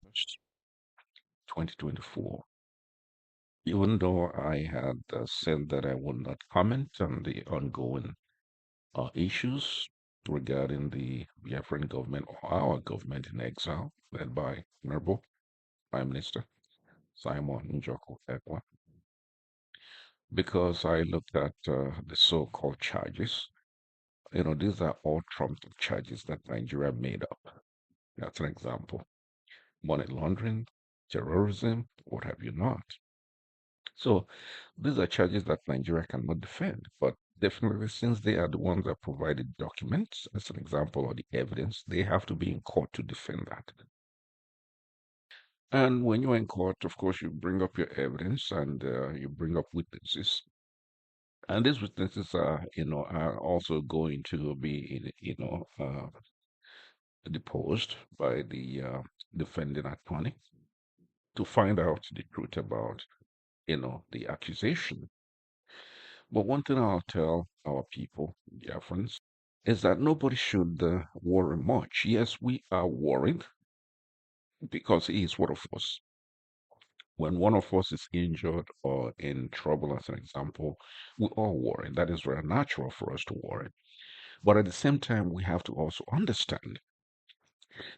1st, 2024. Even though I had said that I would not comment on the ongoing issues regarding the Biafran government or our government in exile, led by Honorable Prime Minister Simon OJUKWU, because I looked at the so-called charges. These are all trumped-up charges that Nigeria made up. That's an example. Money laundering, terrorism, what have you not. So these are charges that Nigeria cannot defend. But definitely, since they are the ones that provided documents, as an example, or the evidence, they have to be in court to defend that. And when you're in court, of course, you bring up your evidence and you bring up witnesses. And these witnesses are also going to be, deposed by the defending attorney to find out the truth about, the accusation. But one thing I'll tell our people, Biafrans, is that nobody should worry much. Yes, we are worried because he is one of us. When one of us is injured or in trouble, as an example, we all worry. That is very natural for us to worry. But at the same time, we have to also understand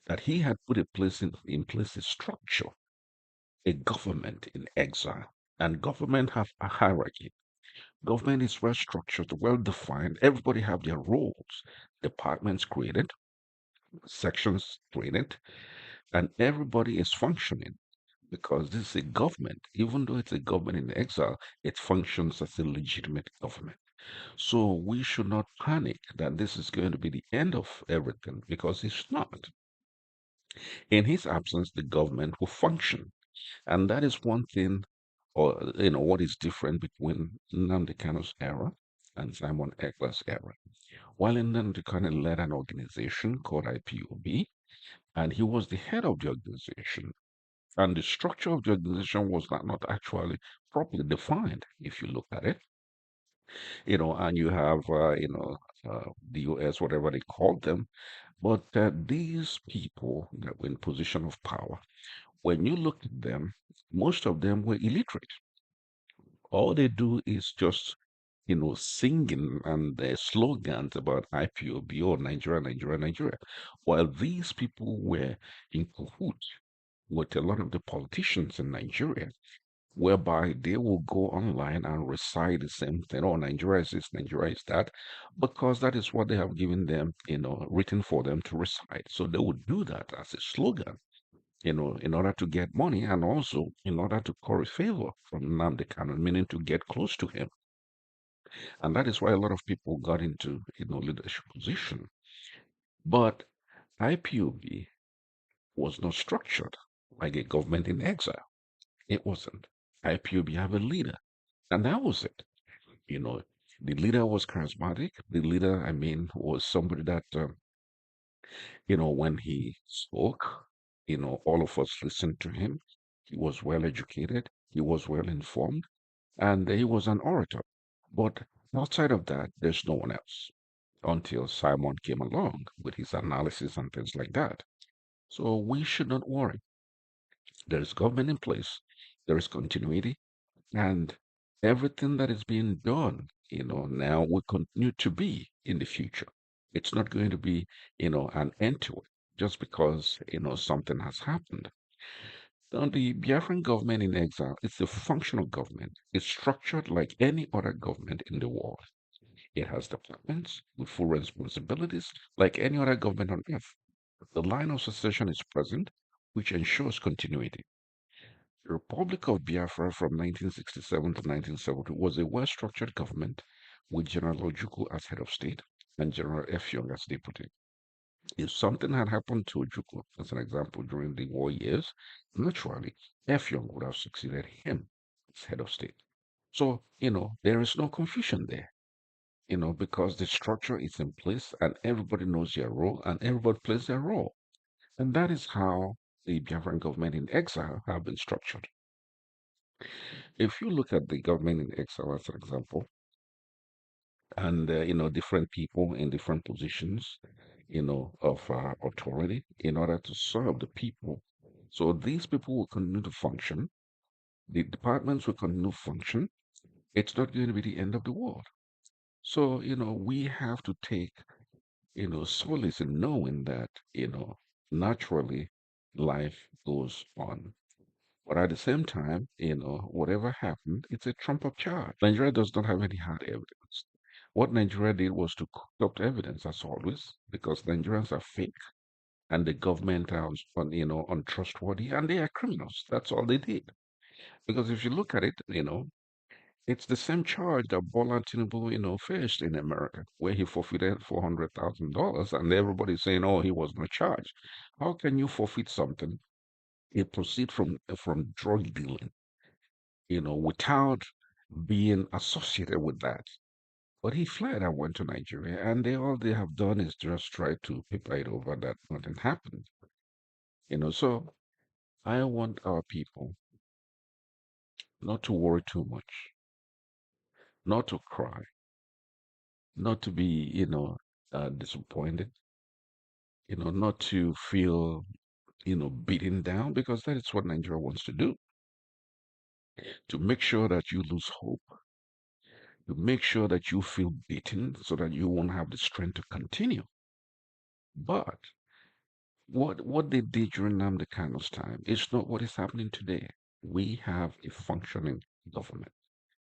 that he had put in place a structure, a government in exile, and government have a hierarchy. Government is well structured, well defined. Everybody have their roles. Departments created, sections created, and everybody is functioning because this is a government. Even though it's a government in exile, it functions as a legitimate government. So we should not panic that this is going to be the end of everything because it's not. In his absence, the government will function. And that is one thing, or what is different between Nnamdi Kanu's era and Simon Ekpa's era. While Nnamdi Kanu led an organization called IPOB, and he was the head of the organization, and the structure of the organization was not actually properly defined, if you look at it. And you have, the US, whatever they called them. But these people that were in position of power, when you look at them, most of them were illiterate. All they do is just, singing and their slogans about IPOB or Nigeria, Nigeria, Nigeria. While these people were in cahoots with a lot of the politicians in Nigeria, whereby they will go online and recite the same thing. Oh, Nigeria is this, Nigeria is that, because that is what they have given them, written for them to recite. So they would do that as a slogan, in order to get money and also in order to curry favor from Nnamdi Kanu, meaning to get close to him. And that is why a lot of people got into, leadership position. But IPOB was not structured like a government in exile. It wasn't. IPOB have a leader, and that was it. You know, the leader was charismatic. The leader, I mean, was somebody that, when he spoke, all of us listened to him. He was well educated. He was well informed, and he was an orator. But outside of that, there's no one else until Simon came along with his analysis and things like that. So we should not worry. There is government in place. There is continuity. And everything that is being done, now will continue to be in the future. It's not going to be, an end to it just because, something has happened. Now, the Biafran government in exile is a functional government. It's structured like any other government in the world. It has departments with full responsibilities like any other government on earth. The line of succession is present, which ensures continuity. The Republic of Biafra from 1967 to 1970 was a well-structured government with General OJUKWU as head of state and General EFIONG as deputy. If something had happened to OJUKWU, as an example, during the war years, naturally, EFIONG would have succeeded him as head of state. So, there is no confusion there, because the structure is in place and everybody knows their role and everybody plays their role. And that is how the Biafran government in exile have been structured. If you look at the government in exile as an example, and different people in different positions, of authority in order to serve the people, So these people will continue to function. The departments will continue to function. It's not going to be the end of the world. So, we have to take, solace in knowing that, naturally life goes on. But at the same time, whatever happened, it's a trump up charge. Nigeria does not have any hard evidence. What Nigeria did was to cook up evidence, as always, because Nigerians are fake and the government are, untrustworthy and they are criminals. That's all they did. Because if you look at it, it's the same charge that Bola Tinubu, faced in America, where he forfeited $400,000, and everybody's saying, "Oh, he was not charged." How can you forfeit something? It proceed from drug dealing, without being associated with that. But he fled and went to Nigeria, and all they have done is just try to paper it over that nothing happened. So I want our people not to worry too much, not to cry, not to be, disappointed, not to feel, beaten down, because that is what Nigeria wants to do, to make sure that you lose hope, to make sure that you feel beaten so that you won't have the strength to continue. But what they did during Nnamdi Kanu's time is not what is happening today. We have a functioning government,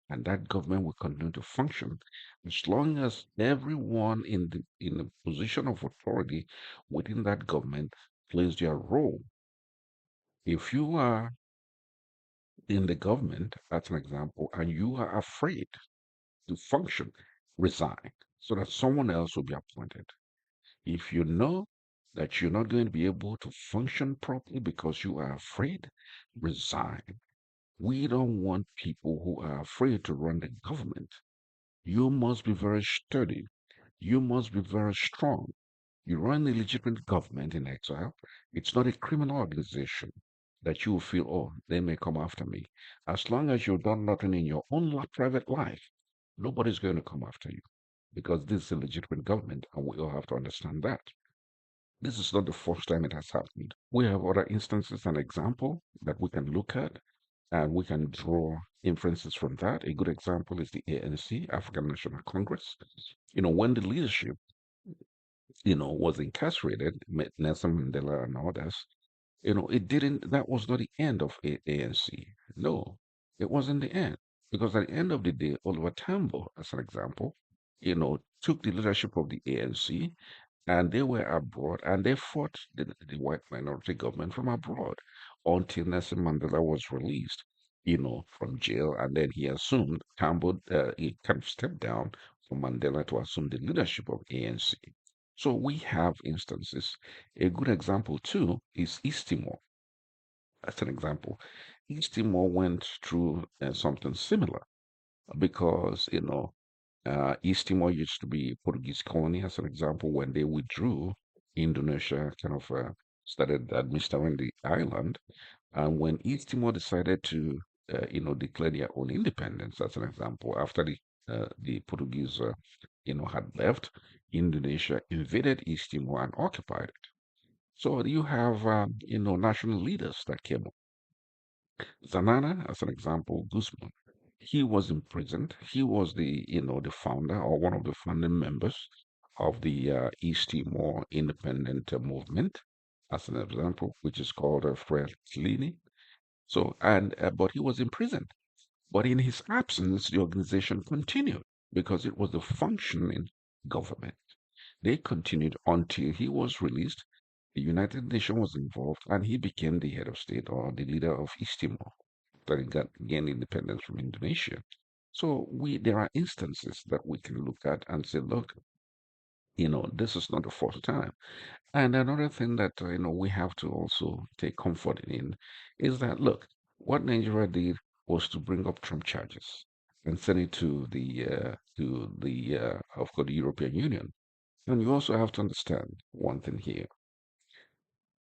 and that government will continue to function as long as everyone in the position of authority within that government plays their role. If you are in the government, as an example, and you are afraid to function, resign so that someone else will be appointed. If you know that you're not going to be able to function properly because you are afraid, resign. We don't want people who are afraid to run the government. You must be very sturdy. You must be very strong. You run a legitimate government in exile. It's not a criminal organization that you will feel, oh, they may come after me. As long as you've done nothing in your own private life, nobody's going to come after you because this is a legitimate government, and we all have to understand that. This is not the first time it has happened. We have other instances and example that we can look at, and we can draw inferences from that. A good example is the ANC, African National Congress. When the leadership, was incarcerated, Nelson Mandela and others, that was not the end of ANC. No, it wasn't the end. Because at the end of the day, Oliver Tambo, as an example, took the leadership of the ANC, and they were abroad and they fought the white minority government from abroad until Nelson Mandela was released, from jail. And then he assumed, Tambo, he kind of stepped down for Mandela to assume the leadership of ANC. So we have instances. A good example too is East Timor. That's an example. East Timor went through something similar because, East Timor used to be a Portuguese colony, as an example. When they withdrew, Indonesia kind of started administering the island. And when East Timor decided to, declare their own independence, as an example, after the Portuguese, had left, Indonesia invaded East Timor and occupied it. So you have, national leaders that came up. Zanana, as an example, Guzman. He was imprisoned. He was the founder or one of the founding members of the East Timor independent movement, as an example, which is called Frelimo. So, but he was imprisoned. But in his absence, the organization continued because it was a functioning government. They continued until he was released. The United Nations was involved, and he became the head of state or the leader of East Timor that it got gained independence from Indonesia. So there are instances that we can look at and say, look, this is not the first time. And another thing that we have to also take comfort in is that, look, what Nigeria did was to bring up Trump charges and send it to the of course, the European Union. And you also have to understand one thing here.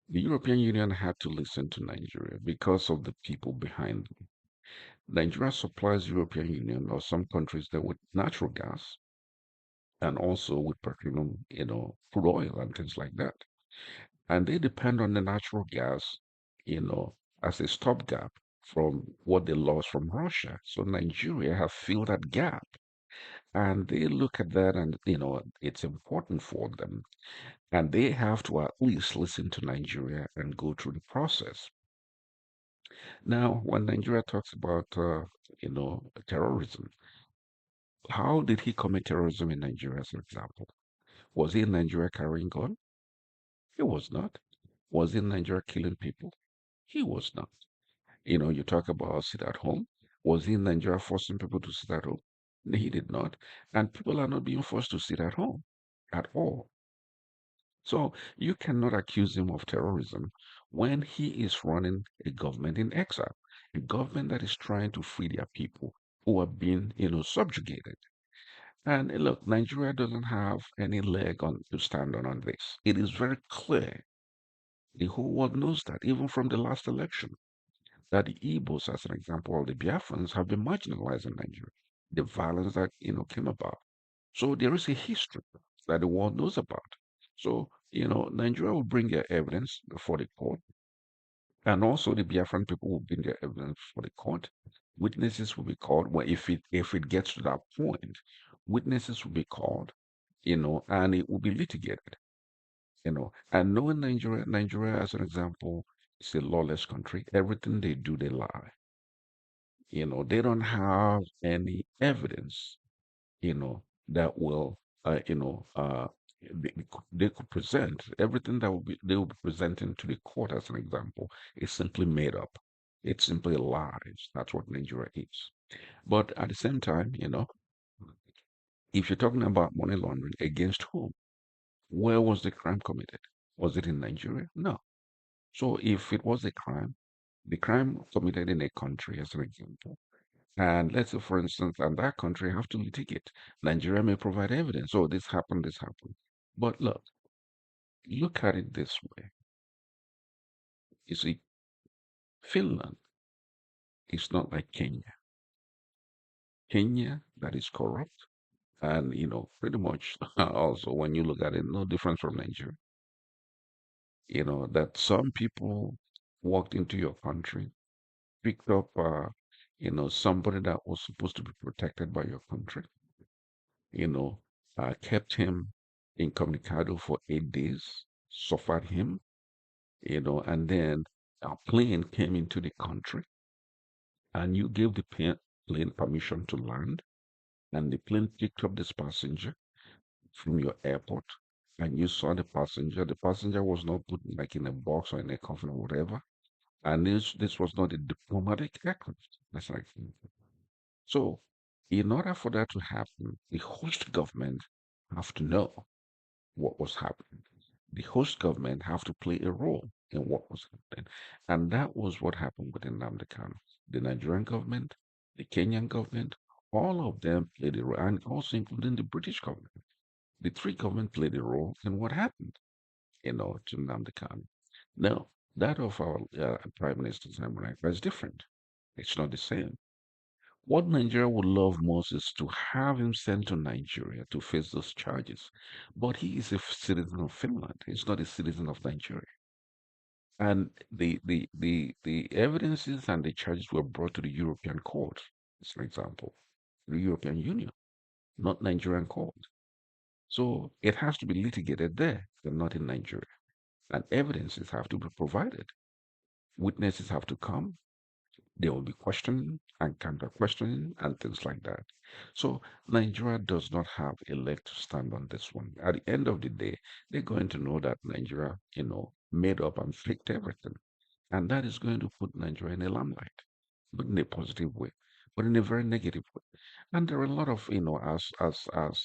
The European Union had to listen to Nigeria because of the people behind them. Nigeria supplies European Union or some countries there with natural gas and also with petroleum, crude oil and things like that. And they depend on the natural gas as a stopgap from what they lost from Russia. So Nigeria have filled that gap. And they look at that and, it's important for them. And they have to at least listen to Nigeria and go through the process. Now, when Nigeria talks about, terrorism, how did he commit terrorism in Nigeria, for example? Was he in Nigeria carrying gun? He was not. Was he in Nigeria killing people? He was not. You talk about sit at home. Was he in Nigeria forcing people to sit at home? No, he did not. And people are not being forced to sit at home at all. So you cannot accuse him of terrorism when he is running a government in exile, a government that is trying to free their people who are being, subjugated. And look, Nigeria doesn't have any leg on to stand on this. It is very clear. The whole world knows that, even from the last election, that the Igbos, as an example, or the Biafrans have been marginalized in Nigeria. The violence that came about. So there is a history that the world knows about. So Nigeria will bring their evidence before the court, and also the Biafran people will bring their evidence before the court. Witnesses will be called. Well, if it gets to that point, witnesses will be called, and it will be litigated. And knowing Nigeria as an example is a lawless country. Everything they do, they lie. They don't have any evidence, that will, they could present everything that they will be presenting to the court as an example is simply made up. It's simply lies. That's what Nigeria is. But at the same time, if you're talking about money laundering, against whom? Where was the crime committed? Was it in Nigeria? No. So if it was a crime, the crime committed in a country, as an example, and let's say, for instance, and that country have to litigate. Nigeria may provide evidence. Oh, this happened, this happened. But look at it this way. You see, Finland is not like Kenya. Kenya, that is corrupt. And, pretty much also when you look at it, no difference from Nigeria. That some people walked into your country, picked up, somebody that was supposed to be protected by your country, you know, kept him incommunicado for 8 days, suffered him, and then a plane came into the country and you gave the plane permission to land, and the plane picked up this passenger from your airport, and you saw the passenger was not put like in a box or in a coffin or whatever, and this was not a diplomatic aircraft. That's like, so in order for that to happen, the host government have to know what was happening. The host government have to play a role in what was happening. And that was what happened with Nnamdi Kanu. The Nigerian government, the Kenyan government, all of them played a role, and also including the British government. The three governments played a role in what happened, to Nnamdi Kanu. Now, that of our Prime Minister Simon is different. It's not the same. What Nigeria would love most is to have him sent to Nigeria to face those charges. But he is a citizen of Finland. He's not a citizen of Nigeria. And the evidences and the charges were brought to the European court, as an example, the European Union, not Nigerian court. So it has to be litigated there and not in Nigeria. And evidences have to be provided. Witnesses have to come. They will be questioning and counter questioning and things like that. So Nigeria does not have a leg to stand on this one. At the end of the day, they're going to know that Nigeria, made up and faked everything. And that is going to put Nigeria in a limelight, but in a positive way, but in a very negative way. And there are a lot of, as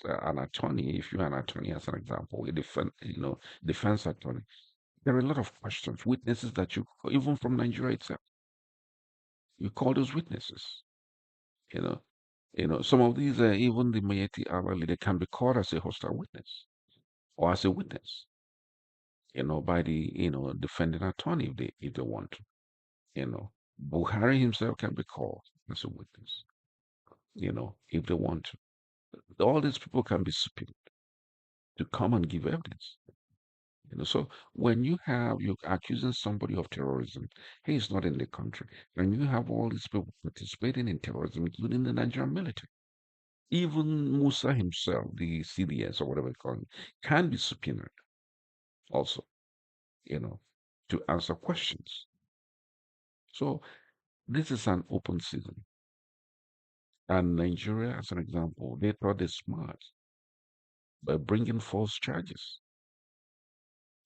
an attorney, if you're an attorney, as an example, a defense attorney, there are a lot of questions, witnesses that you, even from Nigeria itself, you call those witnesses. You know, some of these, even the Mayeti Alali, they can be called as a hostile witness or as a witness, by the, defending attorney if they want to. Buhari himself can be called as a witness, if they want to. All these people can be subpoenaed to come and give evidence. So when you're accusing somebody of terrorism, he is not in the country, and you have all these people participating in terrorism, including the Nigerian military. Even Musa himself, the CDS or whatever they call him, can be subpoenaed also, you know, to answer questions. So this is an open season. And Nigeria, as an example, they thought they're smart by bringing false charges.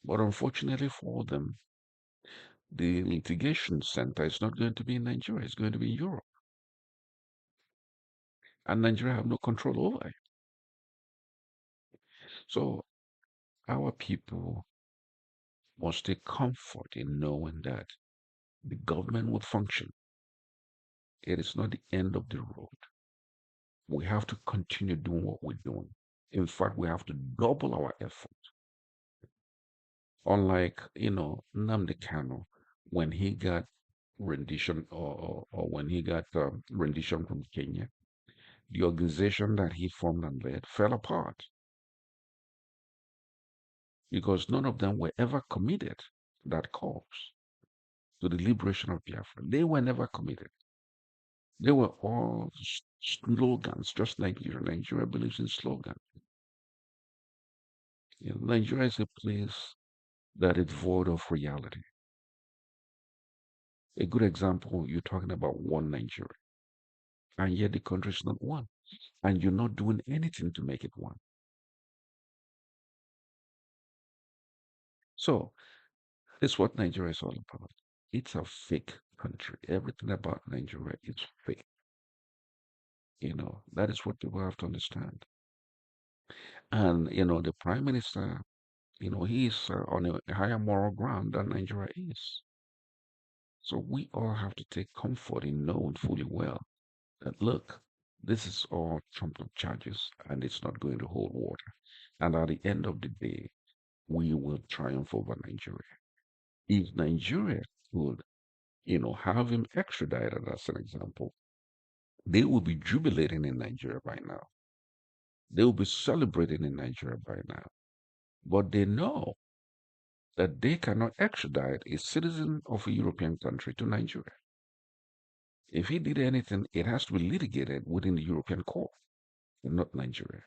But unfortunately for them, the litigation center is not going to be in Nigeria, it's going to be in Europe. And Nigeria have no control over it. So our people must take comfort in knowing that the government will function. It is not the end of the road. We have to continue doing what we're doing. In fact, we have to double our effort. Unlike, Nnamdi Kanu, when he got rendition or when he got rendition from Kenya, the organization that he formed and led fell apart because none of them were ever committed to that cause, to the liberation of Biafra. They were never committed. They were all slogans, just like Nigeria believes in slogans. Nigeria is a place that is void of reality. A good example, you're talking about one Nigeria, and yet the country is not one, and you're not doing anything to make it one. So, this is what Nigeria is all about. It's a fake country. Everything about Nigeria is fake. That is what people have to understand. And, the prime minister, he is on a higher moral ground than Nigeria is. So we all have to take comfort in knowing fully well that, look, this is all trumped up charges and it's not going to hold water. And at the end of the day, we will triumph over Nigeria. If Nigeria could, have him extradited, as an example, they will be jubilating in Nigeria by now. They will be celebrating in Nigeria by now. But they know that they cannot extradite a citizen of a European country to Nigeria. If he did anything, it has to be litigated within the European court, and not Nigeria.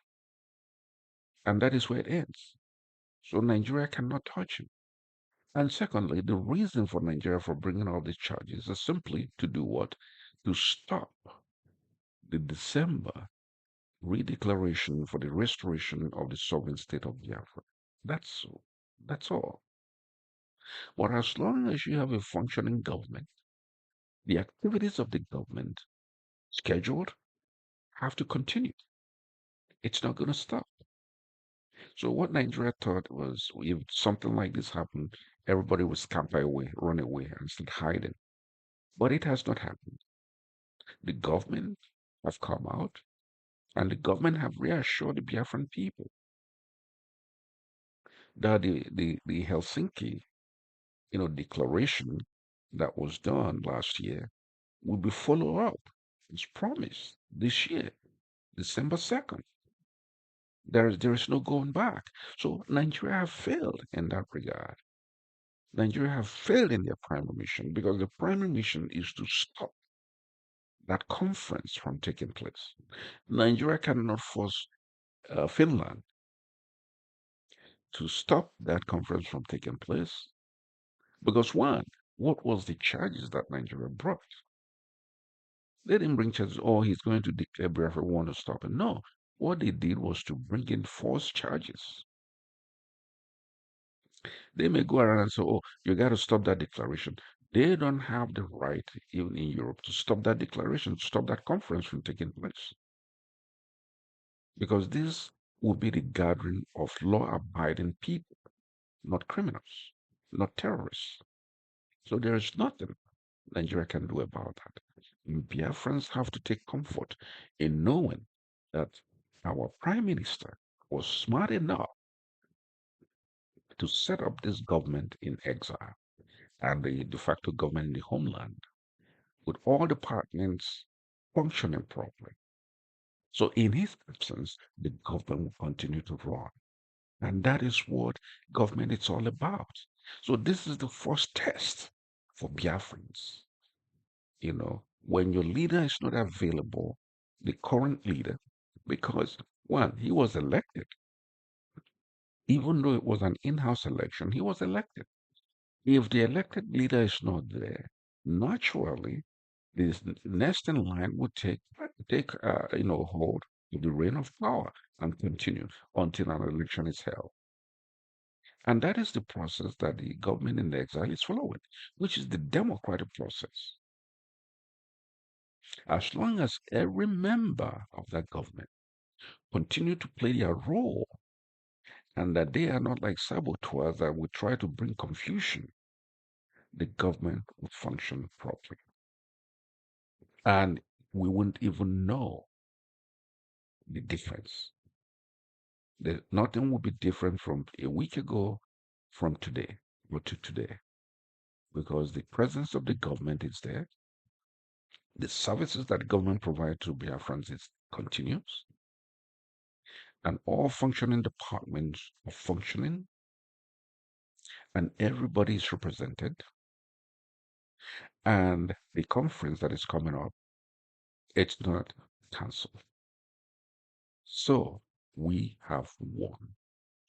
And that is where it ends. So Nigeria cannot touch him. And secondly, the reason for Nigeria for bringing all these charges is simply to do what? To stop the December redeclaration for the restoration of the sovereign state of Biafra. That's that's all. But as long as you have a functioning government, the activities of the government scheduled have to continue. It's not going to stop. So what Nigeria thought was if something like this happened, everybody would scamper away, run away, and start hiding. But it has not happened. The government have come out, and the government have reassured the Biafran people that the Helsinki, declaration that was done last year will be followed up as promised this year, December 2nd. There is no going back. So Nigeria have failed in that regard. Nigeria have failed in their primary mission because the primary mission is to stop that conference from taking place. Nigeria cannot force Finland to stop that conference from taking place because one, what was the charges that Nigeria brought? They didn't bring charges, oh, he's going to declare Biafra, want to stop it. No, what they did was to bring in false charges. They may go around and say, oh, you got to stop that declaration. They don't have the right, even in Europe, to stop that declaration, to stop that conference from taking place. Because this will be the gathering of law abiding people, not criminals, not terrorists. So there is nothing Nigeria can do about that. Biafrans have to take comfort in knowing that our prime minister was smart enough to set up this government in exile and the de facto government in the homeland with all departments functioning properly. So in his absence, the government will continue to run. And that is what government is all about. So this is the first test for Biafrans. When your leader is not available, the current leader, because one, he was elected, even though it was an in-house election, he was elected. If the elected leader is not there, naturally, the next in line would take hold of the reign of power and continue until an election is held. And that is the process that the government in the exile is following, which is the democratic process. As long as every member of that government continue to play their role and that they are not like saboteurs that would try to bring confusion, the government would function properly. And we wouldn't even know the difference. Nothing will be different from a week ago from today or to today because the presence of the government is there. The services that the government provides to Biafrans is continues, and all functioning departments are functioning, and everybody is represented. And the conference that is coming up, it's not cancelled. So we have won,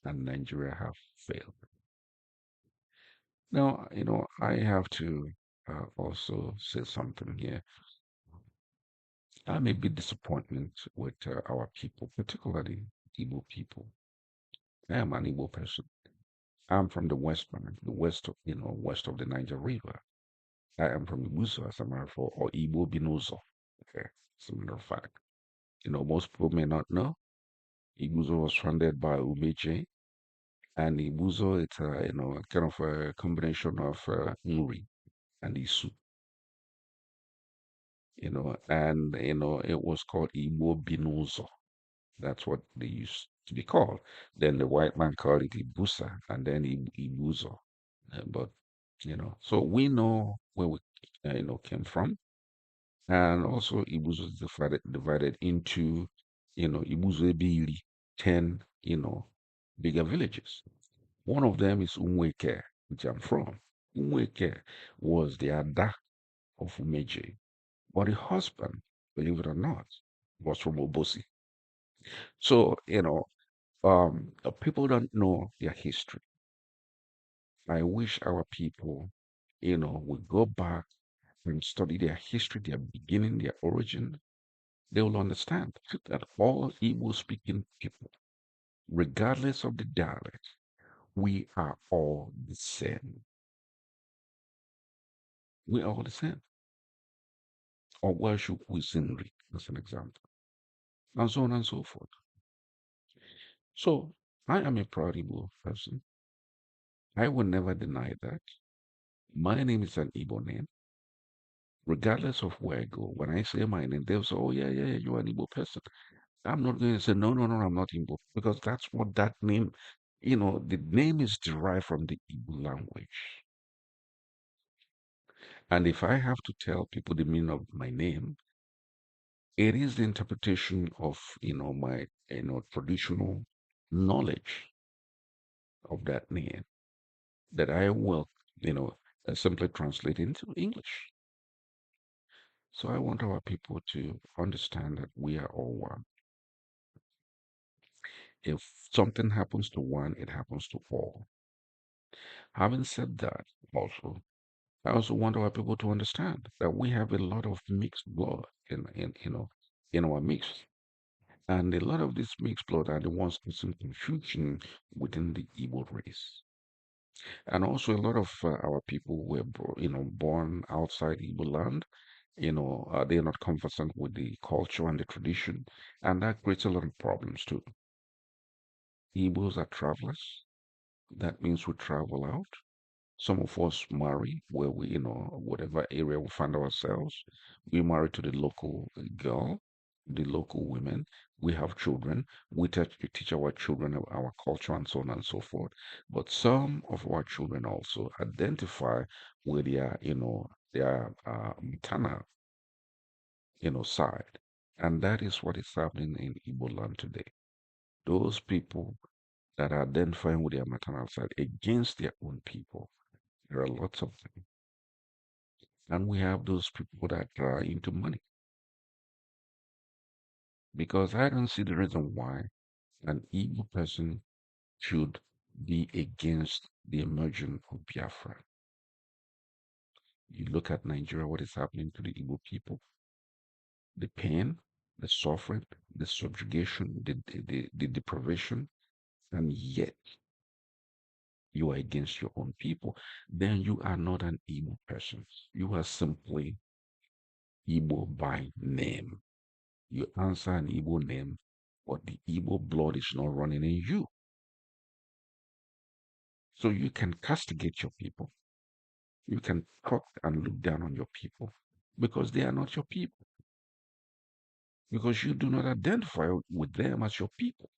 and Nigeria have failed. Now, I have to also say something here. I may be disappointed with our people, particularly Igbo people. I am an Igbo person. I'm from the West Bank, the west of, west of the Niger River. I am from Ibuzo, as a matter of fact, or Igbo Binuzo. Okay, as a matter of fact. Most people may not know. Ibuzo was founded by Umeje, and Ibuzo, it's kind of a combination of Nuri and Isu, and it was called Igbo Binuzo. That's what they used to be called. Then the white man called it Ibusa, and then Ibuzo. But so we know where we came from, and also Ibuzo is divided into Ibuzo Ebili, 10 bigger villages. One of them is Umweke, which I'm from. Umweke was the Ada of Umeje, but the husband, believe it or not, was from Obosi. So people don't know their history. I wish our people, would go back and study their history, their beginning, their origin. They will understand that all Igbo speaking people, regardless of the dialect, we are all the same. We are all the same. Or OJUKWU Sinri, as an example, and so on and so forth. So I am a proud Igbo person. I will never deny that. My name is an Igbo name. Regardless of where I go, when I say my name, they'll say, "Oh yeah, yeah, yeah, you're an Igbo person." I'm not going to say, "No, no, no, I'm not Igbo," because that's what that name, the name is derived from the Igbo language. And if I have to tell people the meaning of my name, it is the interpretation of, my, traditional knowledge of that name that I will, simply translate into English. So I want our people to understand that we are all one. If something happens to one, it happens to all. Having said that, also, I also want our people to understand that we have a lot of mixed blood in our mix. And a lot of this mixed blood are the ones causing confusion within the Igbo race. And also a lot of our people were, born outside Igbo land. They're not conversant with the culture and the tradition, and that creates a lot of problems too. Igbos are travelers. That means we travel out. Some of us marry where we, whatever area we find ourselves. We marry to the local girl, the local women. We have children. We teach our children our culture and so on and so forth. But some of our children also identify with their maternal, side. And that is what is happening in Igbo land today. Those people that are identifying with their maternal side against their own people. There are lots of them. And we have those people that are into money. Because I don't see the reason why an Igbo person should be against the emergence of Biafra. You look at Nigeria, what is happening to the Igbo people, the pain, the suffering, the subjugation, the deprivation, and yet you are against your own people, then you are not an Igbo person. You are simply Igbo by name. You answer an Igbo name, but the Igbo blood is not running in you. So you can castigate your people. You can talk and look down on your people because they are not your people. Because you do not identify with them as your people.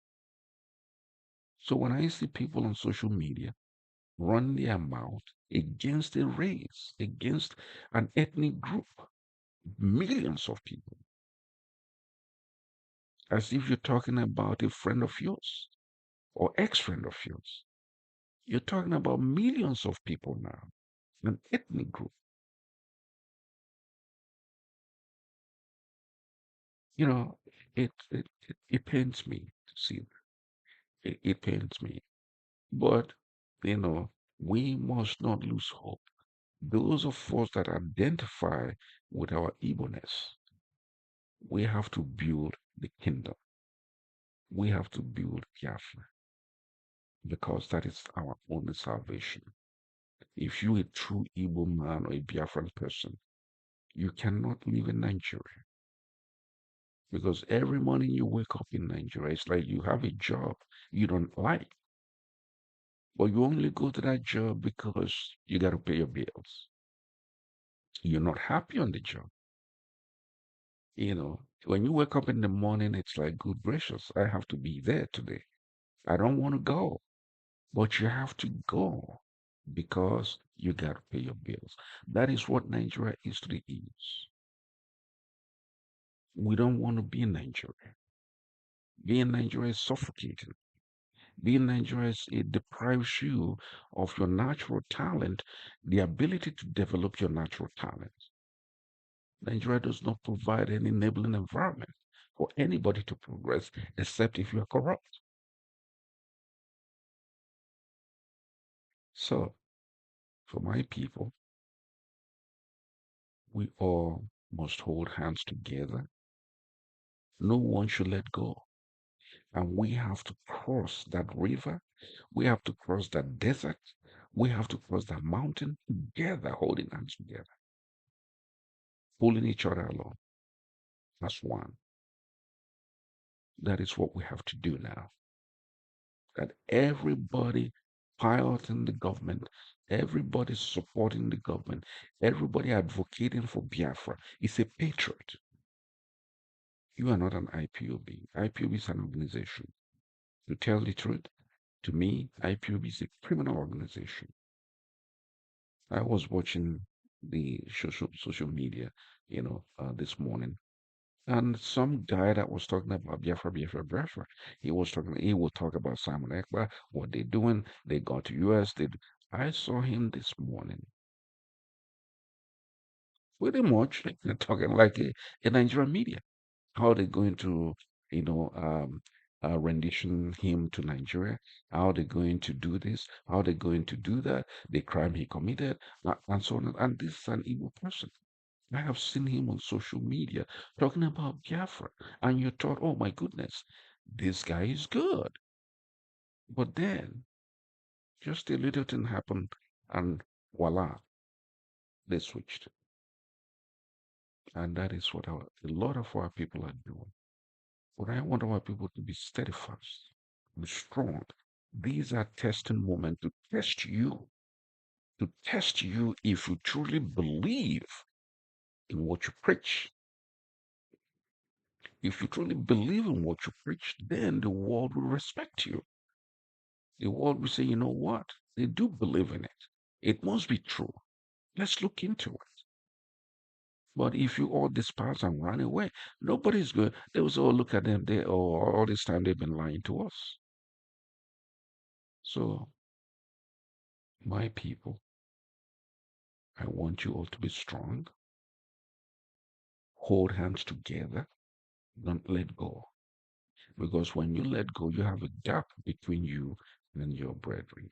So when I see people on social media run their mouth against a race, against an ethnic group, millions of people, as if you're talking about a friend of yours or ex-friend of yours. You're talking about millions of people now, an ethnic group. You know, it pains me to see that. It pains me. But, you know, we must not lose hope. Those of us that identify with our Igbo-ness, we have to build the kingdom. We have to build Biafra because that is our only salvation. If you're a true Igbo man or a Biafran person, you cannot live in Nigeria because every morning you wake up in Nigeria, it's like you have a job you don't like, but you only go to that job because you got to pay your bills. You're not happy on the job. You know, when you wake up in the morning, it's like, good gracious, I have to be there today. I don't want to go, but you have to go because you got to pay your bills. That is what Nigeria is to the East. We don't want to be in Nigeria. Being in Nigeria is suffocating. Being in Nigeria is, it deprives you of your natural talent, the ability to develop your natural talent. Nigeria does not provide an enabling environment for anybody to progress except if you are corrupt. So, for my people, we all must hold hands together. No one should let go. And we have to cross that river. We have to cross that desert. We have to cross that mountain together, holding hands together, pulling each other along as one. That is what we have to do now. That everybody piloting the government, everybody supporting the government, everybody advocating for Biafra is a patriot. You are not an IPOB. IPOB is an organization. To tell the truth, to me, IPOB is a criminal organization. I was watching the social media, this morning, and some guy that was talking about Biafra, Biafra, Biafra, he would talk about Simon Ekpa, what they're doing. They got to US. I saw him this morning, pretty much talking like a Nigerian media. How they going to, you know, um, rendition him to Nigeria? How they going to do this? How they going to do that? The crime he committed, and so on. And this is an evil person. I have seen him on social media talking about Biafra, and you thought, oh my goodness, this guy is good. But then, just a little thing happened, and voila, they switched. And that is what a lot of our people are doing. But I want our people to be steadfast, be strong. These are testing moments to test you if you truly believe in what you preach. If you truly believe in what you preach, then the world will respect you. The world will say, you know what? They do believe in it. It must be true. Let's look into it. But if you all despise and run away, nobody's good. They will say, oh, look at them. All this time they've been lying to us. So, my people, I want you all to be strong, hold hands together, don't let go. Because when you let go, you have a gap between you and your brethren.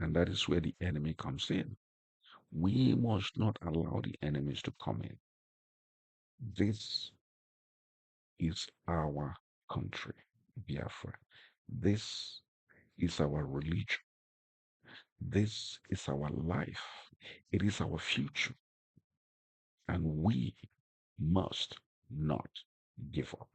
And that is where the enemy comes in. We must not allow the enemies to come in. This is our country, Biafra. This is our religion. This is our life. It is our future. And we must not give up.